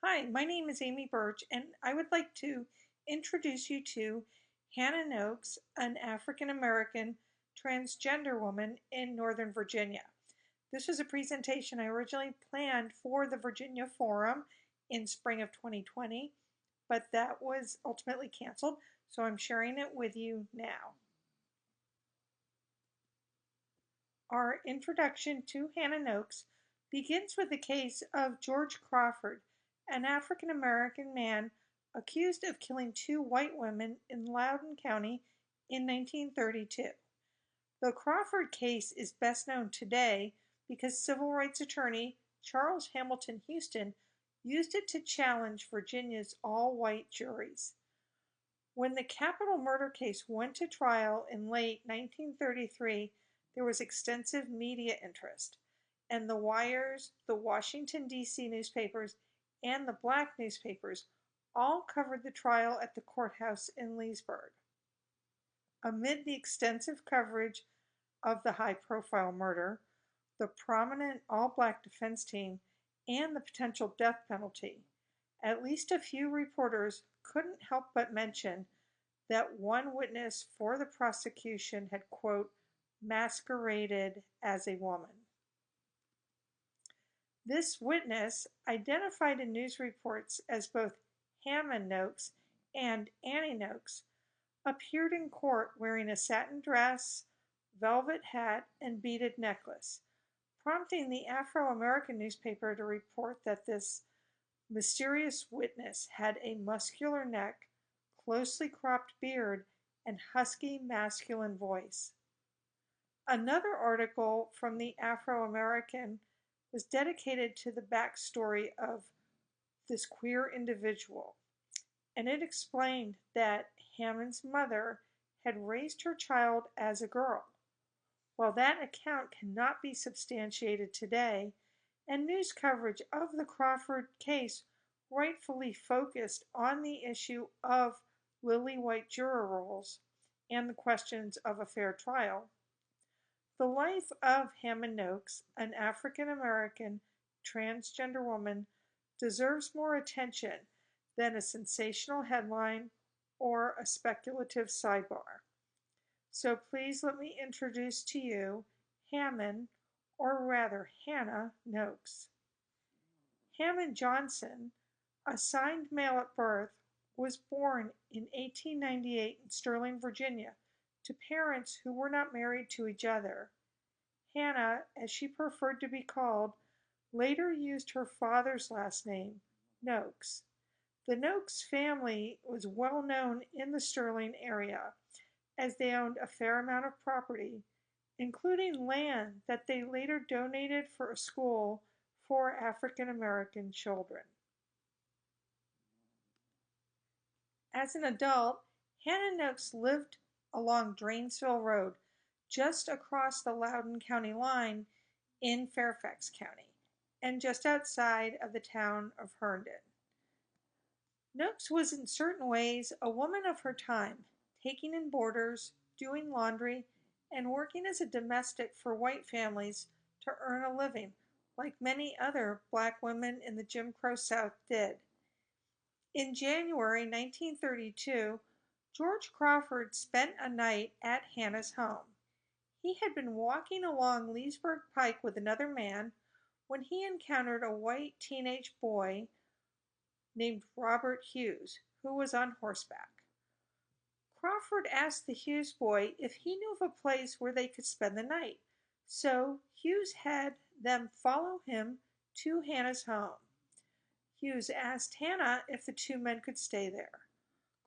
Hi, my name is Amy Birch, and I would like to introduce you to Hannah Nokes, an African American transgender woman in Northern Virginia. This was a presentation I originally planned for the Virginia Forum in spring of 2020, but that was ultimately canceled, so I'm sharing it with you now. Our introduction to Hannah Nokes begins with the case of George Crawford, an African American man accused of killing two white women in Loudoun County in 1932. The Crawford case is best known today because civil rights attorney Charles Hamilton Houston used it to challenge Virginia's all-white juries. When the capital murder case went to trial in late 1933, there was extensive media interest, and the Wires, the Washington, D.C. newspapers, and the black newspapers all covered the trial at the courthouse in Leesburg. Amid the extensive coverage of the high-profile murder, the prominent all-black defense team, and the potential death penalty, at least a few reporters couldn't help but mention that one witness for the prosecution had, quote, masqueraded as a woman. This witness, identified in news reports as both Hannah Nokes and Annie Nokes, appeared in court wearing a satin dress, velvet hat, and beaded necklace, prompting the Afro-American newspaper to report that this mysterious witness had a muscular neck, closely cropped beard, and husky masculine voice. Another article from the Afro-American was dedicated to the backstory of this queer individual, and it explained that Hammond's mother had raised her child as a girl. While that account cannot be substantiated today, and news coverage of the Crawford case rightfully focused on the issue of lily-white juror roles and the questions of a fair trial, the life of Hannah Nokes, an African American transgender woman, deserves more attention than a sensational headline or a speculative sidebar. So please let me introduce to you Hammond, or rather Hannah Nokes. Hammond Johnson, assigned male at birth, was born in 1898 in Sterling, Virginia, to parents who were not married to each other. Hannah, as she preferred to be called, later used her father's last name, Nokes. The Nokes family was well known in the Sterling area, as they owned a fair amount of property, including land that they later donated for a school for African American children. As an adult, Hannah Nokes lived along Drainesville Road, just across the Loudoun County line in Fairfax County, and just outside of the town of Herndon. Nokes was in certain ways a woman of her time, taking in boarders, doing laundry, and working as a domestic for white families to earn a living, like many other black women in the Jim Crow South did. In January 1932, George Crawford spent a night at Hannah's home. He had been walking along Leesburg Pike with another man when he encountered a white teenage boy named Robert Hughes, who was on horseback. Crawford asked the Hughes boy if he knew of a place where they could spend the night, so Hughes had them follow him to Hannah's home. Hughes asked Hannah if the two men could stay there.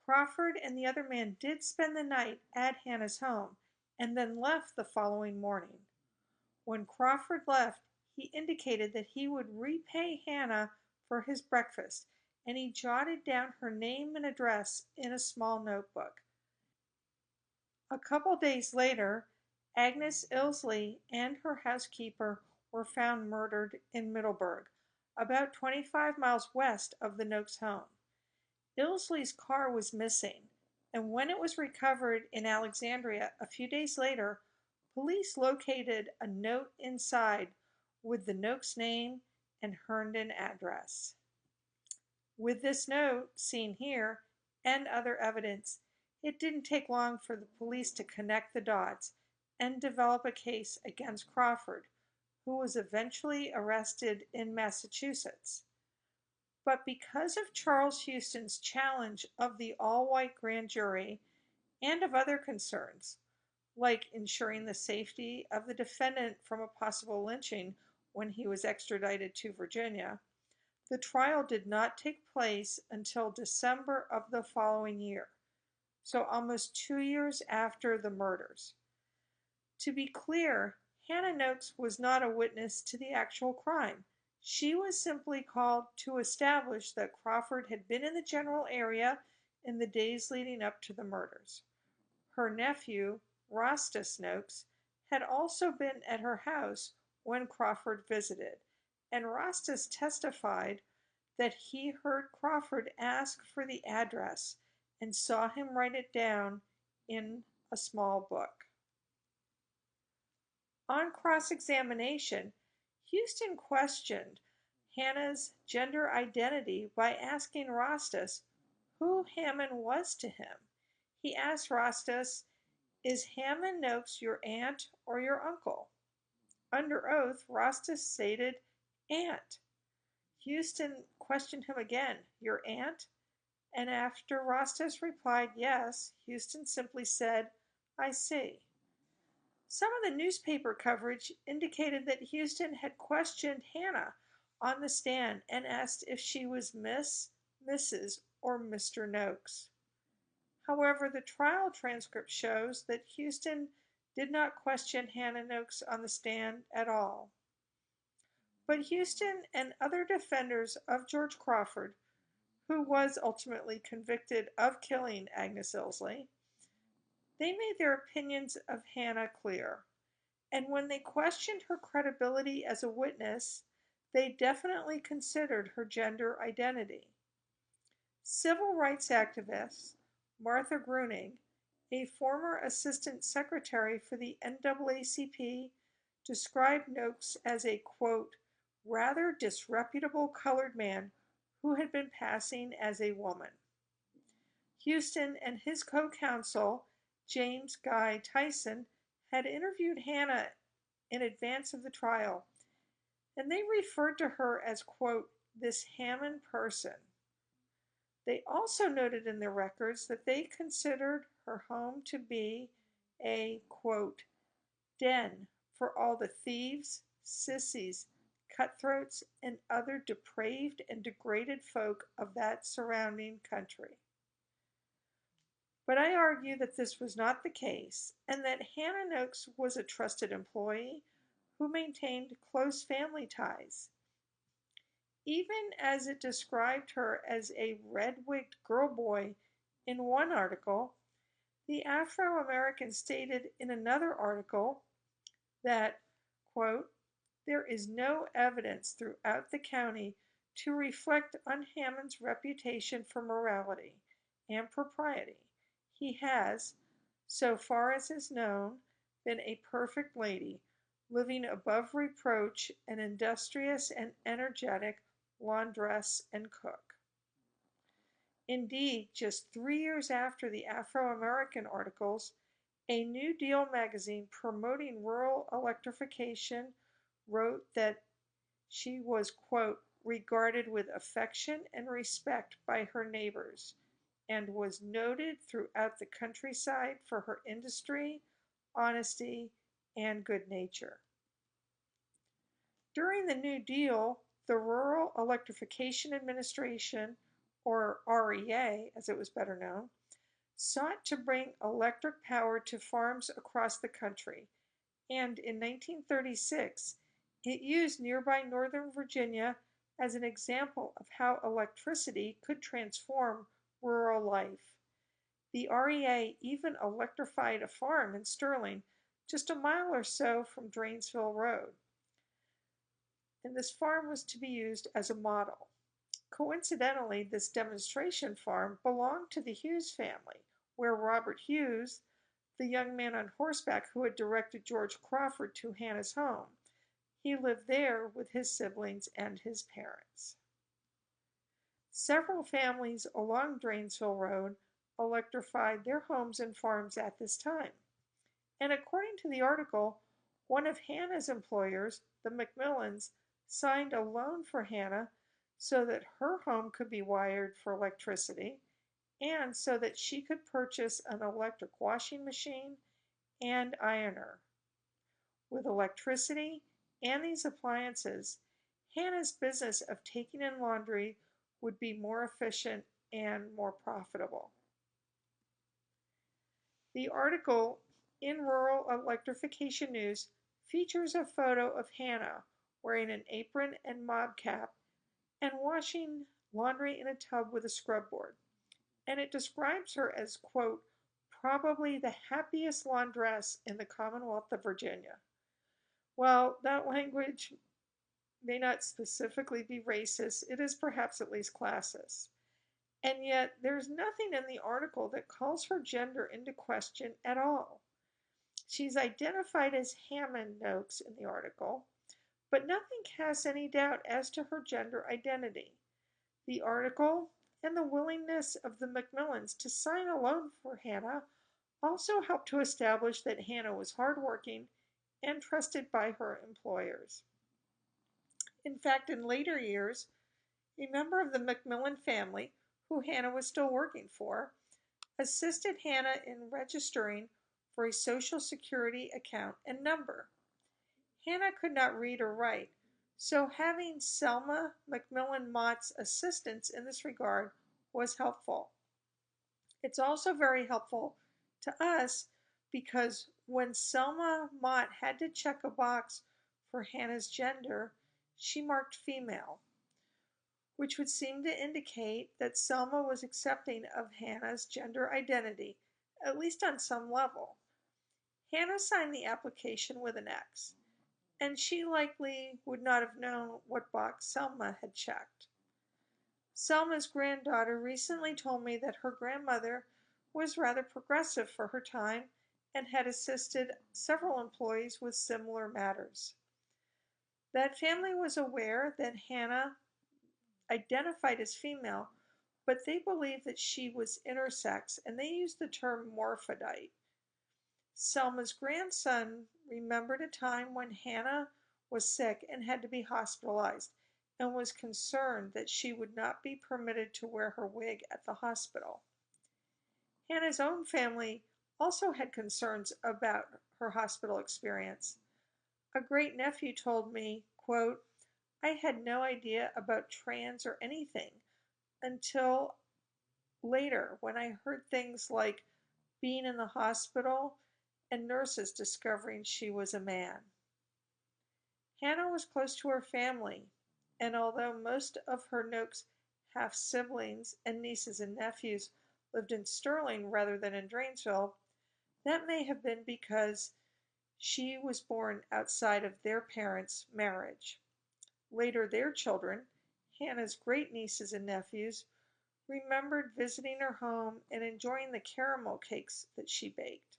Crawford and the other man did spend the night at Hannah's home and then left the following morning. When Crawford left, he indicated that he would repay Hannah for his breakfast, and he jotted down her name and address in a small notebook. A couple days later, Agnes Ilsley and her housekeeper were found murdered in Middleburg, about 25 miles west of the Nokes home. Ilsley's car was missing, and when it was recovered in Alexandria a few days later, police located a note inside with the Nokes name and Herndon address. With this note, seen here, and other evidence, it didn't take long for the police to connect the dots and develop a case against Crawford, who was eventually arrested in Massachusetts. But because of Charles Houston's challenge of the all-white grand jury and of other concerns, like ensuring the safety of the defendant from a possible lynching when he was extradited to Virginia, the trial did not take place until December of the following year, so almost 2 years after the murders. To be clear, Hannah Nokes was not a witness to the actual crime. She was simply called to establish that Crawford had been in the general area in the days leading up to the murders. Her nephew, Rostas Nokes, had also been at her house when Crawford visited, and Rostas testified that he heard Crawford ask for the address and saw him write it down in a small book. On cross-examination, Houston questioned Hannah's gender identity by asking Rostas who Hammond was to him. He asked Rostas, "Is Hammond Nokes your aunt or your uncle?" Under oath, Rostas stated, "Aunt." Houston questioned him again, "Your aunt?" And after Rostas replied yes, Houston simply said, "I see." Some of the newspaper coverage indicated that Houston had questioned Hannah on the stand and asked if she was Miss, Mrs., or Mr. Nokes. However, the trial transcript shows that Houston did not question Hannah Nokes on the stand at all. But Houston and other defenders of George Crawford, who was ultimately convicted of killing Agnes Ilsley, they made their opinions of Hannah clear. And when they questioned her credibility as a witness, they definitely considered her gender identity. Civil rights activist Martha Gruning, a former assistant secretary for the NAACP, described Nokes as a, quote, rather disreputable colored man who had been passing as a woman. Houston and his co-counsel, James Guy Tyson, had interviewed Hannah in advance of the trial, and they referred to her as, quote, this Hammond person. They also noted in their records that they considered her home to be a, quote, den for all the thieves, sissies, cutthroats, and other depraved and degraded folk of that surrounding country. But I argue that this was not the case, and that Hannah Nokes was a trusted employee who maintained close family ties. Even as it described her as a red-wigged girl boy in one article, the Afro-American stated in another article that, quote, there is no evidence throughout the county to reflect on Hammond's reputation for morality and propriety. He has, so far as is known, been a perfect lady, living above reproach, an industrious and energetic laundress and cook. Indeed, just 3 years after the Afro-American articles, a New Deal magazine promoting rural electrification wrote that she was, quote, regarded with affection and respect by her neighbors, and was noted throughout the countryside for her industry, honesty, and good nature. During the New Deal, the Rural Electrification Administration, or REA as it was better known, sought to bring electric power to farms across the country, and in 1936, it used nearby Northern Virginia as an example of how electricity could transform rural life. The REA even electrified a farm in Sterling, just a mile or so from Drainesville Road, and this farm was to be used as a model. Coincidentally, this demonstration farm belonged to the Hughes family, where Robert Hughes, the young man on horseback who had directed George Crawford to Hannah's home, he lived there with his siblings and his parents. Several families along Drainesville Road electrified their homes and farms at this time. And according to the article, one of Hannah's employers, the McMillans, signed a loan for Hannah so that her home could be wired for electricity and so that she could purchase an electric washing machine and ironer. With electricity and these appliances, Hannah's business of taking in laundry would be more efficient and more profitable. The article in Rural Electrification News features a photo of Hannah wearing an apron and mob cap and washing laundry in a tub with a scrub board. And it describes her as, quote, probably the happiest laundress in the Commonwealth of Virginia. While that language may not specifically be racist, it is perhaps at least classist. And yet, there's nothing in the article that calls her gender into question at all. She's identified as Hannah Nokes in the article, but nothing casts any doubt as to her gender identity. The article and the willingness of the McMillans to sign a loan for Hannah also helped to establish that Hannah was hardworking and trusted by her employers. In fact, in later years, a member of the McMillan family, who Hannah was still working for, assisted Hannah in registering for a Social Security account and number. Hannah could not read or write, so having Selma McMillan Mott's assistance in this regard was helpful. It's also very helpful to us because when Selma Mott had to check a box for Hannah's gender, she marked female, which would seem to indicate that Selma was accepting of Hannah's gender identity, at least on some level. Hannah signed the application with an X, and she likely would not have known what box Selma had checked. Selma's granddaughter recently told me that her grandmother was rather progressive for her time and had assisted several employees with similar matters. That family was aware that Hannah identified as female, but they believed that she was intersex, and they used the term morphodite. Selma's grandson remembered a time when Hannah was sick and had to be hospitalized, and was concerned that she would not be permitted to wear her wig at the hospital. Hannah's own family also had concerns about her hospital experience. A great-nephew told me, quote, I had no idea about trans or anything until later when I heard things like being in the hospital and nurses discovering she was a man. Hannah was close to her family, and although most of her Nokes half-siblings and nieces and nephews lived in Sterling rather than in Drainesville, that may have been because she was born outside of their parents' marriage. Later, their children, Hannah's great-nieces and nephews, remembered visiting her home and enjoying the caramel cakes that she baked.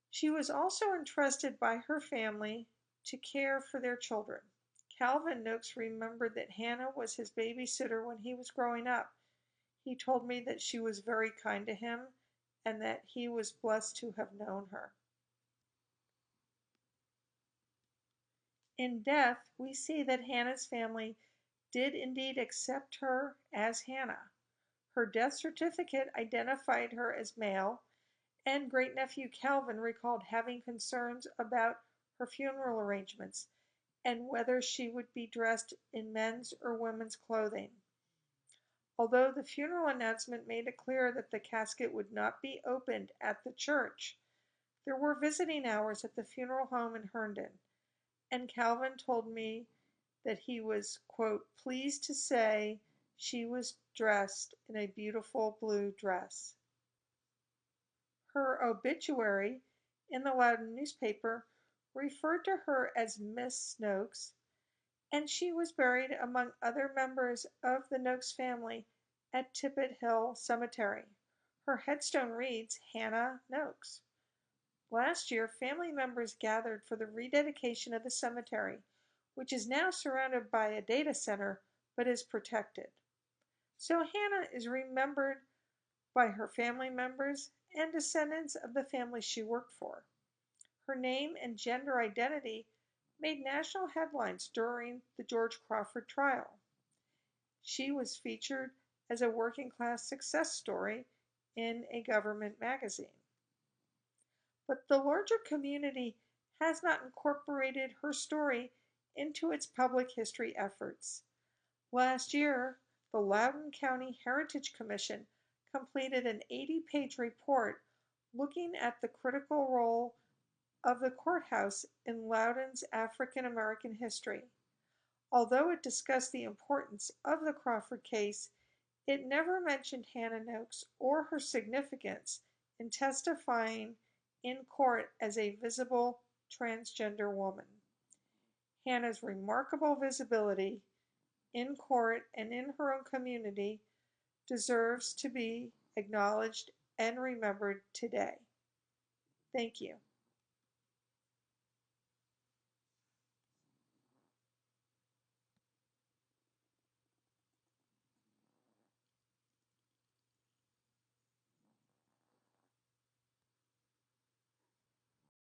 She was also entrusted by her family to care for their children. Calvin Nokes remembered that Hannah was his babysitter when he was growing up. He told me that she was very kind to him and that he was blessed to have known her. In death, we see that Hannah's family did indeed accept her as Hannah. Her death certificate identified her as male, and great-nephew Calvin recalled having concerns about her funeral arrangements and whether she would be dressed in men's or women's clothing. Although the funeral announcement made it clear that the casket would not be opened at the church, there were visiting hours at the funeral home in Herndon, and Calvin told me that he was, quote, pleased to say she was dressed in a beautiful blue dress. Her obituary in the Loudoun newspaper referred to her as Miss Nokes, and she was buried among other members of the Nokes family at Tippet Hill Cemetery. Her headstone reads, Hannah Nokes. Last year, family members gathered for the rededication of the cemetery, which is now surrounded by a data center but is protected. So Hannah is remembered by her family members and descendants of the family she worked for. Her name and gender identity made national headlines during the George Crawford trial. She was featured as a working class success story in a government magazine. But the larger community has not incorporated her story into its public history efforts. Last year, the Loudoun County Heritage Commission completed an 80-page report looking at the critical role of the courthouse in Loudoun's African American history. Although it discussed the importance of the Crawford case, it never mentioned Hannah Nokes or her significance in testifying in court as a visible transgender woman. Hannah's remarkable visibility in court and in her own community deserves to be acknowledged and remembered today. Thank you.